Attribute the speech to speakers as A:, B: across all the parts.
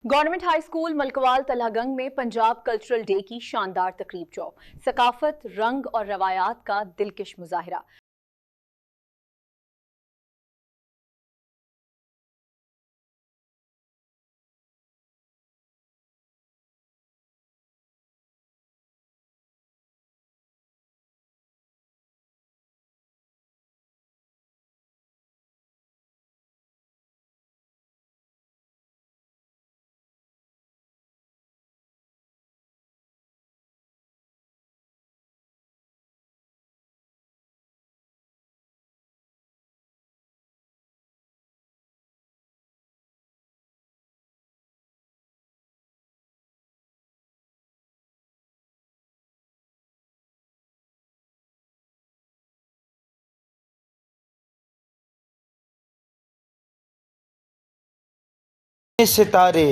A: Government high school Malakwal Talagang में Punjab cultural day की शानदार तकरीब जो सकाफत, रंग और रवायात का दिलकश मुजाहिरा।
B: सितारे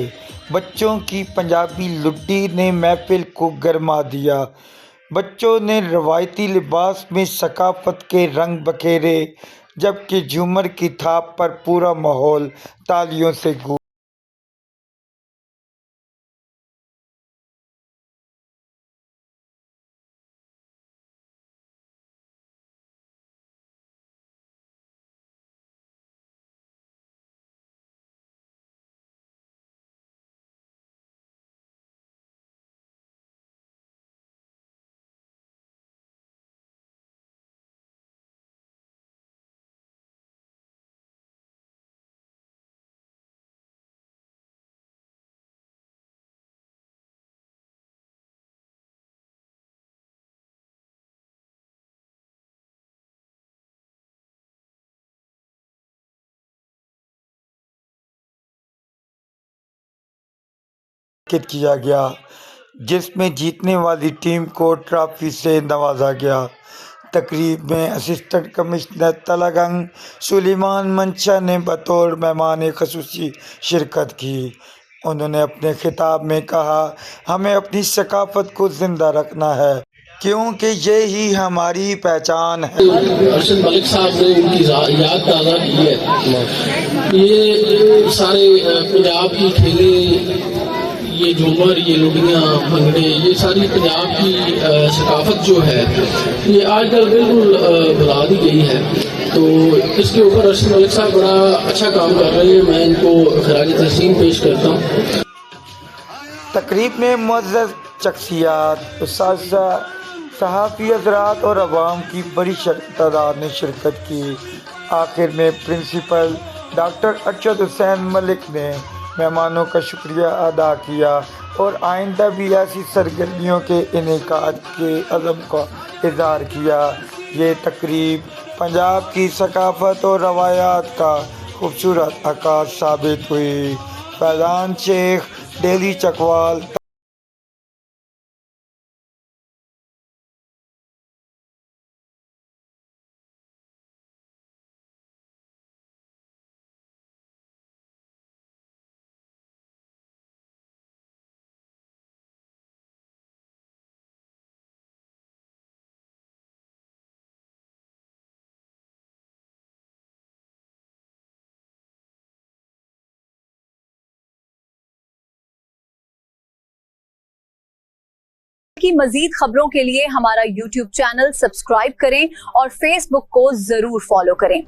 B: बच्चों की पंजाबी लुड्डी ने महफिल को गरमा दिया। बच्चों ने रवायती लिबास में सकाफत के रंग बखेरे, जबकि झूमर की थाप पर पूरा माहौल तालियों से गूंजा। किया गया, जिसमें जीतने वाली टीम को ट्रॉफी से नवाजा गया। तकरीब में असिस्टेंट कमिश्नर तलागंग सुलेमान मंशा ने बतौर मेहमान ख़ुसूसी शिरकत की। उन्होंने अपने खिताब में कहा, हमें अपनी सकाफत को जिंदा रखना है, क्योंकि ये ही हमारी पहचान है।
C: अरशद मलिक साहब ने उनकी याद ताज़ा की है। ये सारे पंजाब की खेलें, ये झूमर, ये लुडियाँ, भंगड़े, ये सारी पंजाब की सकाफत जो है ये आजकल बिल्कुल भुला दी गई है। तो इसके ऊपर अरशद मलिक साहब बड़ा अच्छा काम कर रहे हैं, मैं इनको खराज तहसीन पेश करता हूँ।
B: तकरीब में मुअज़्ज़ज़ शख्सियात, उस्ताज़ा, सहाफ़ी हज़रात और अवाम की बड़ी तादाद ने शिरकत की। आखिर में प्रिंसिपल डॉक्टर अरशद हुसैन मलिक ने मेहमानों का शुक्रिया अदा किया और आइंदा भी ऐसी सरगर्मियों के इनेकाद के अज़म का इज़हार किया। ये तकरीब पंजाब की सकाफत और रवायात का खूबसूरत अक्कास साबित हुई। फैज़ान शेख, डेली चकवाल।
A: की मजीद खबरों के लिए हमारा YouTube चैनल सब्सक्राइब करें और Facebook को जरूर फॉलो करें।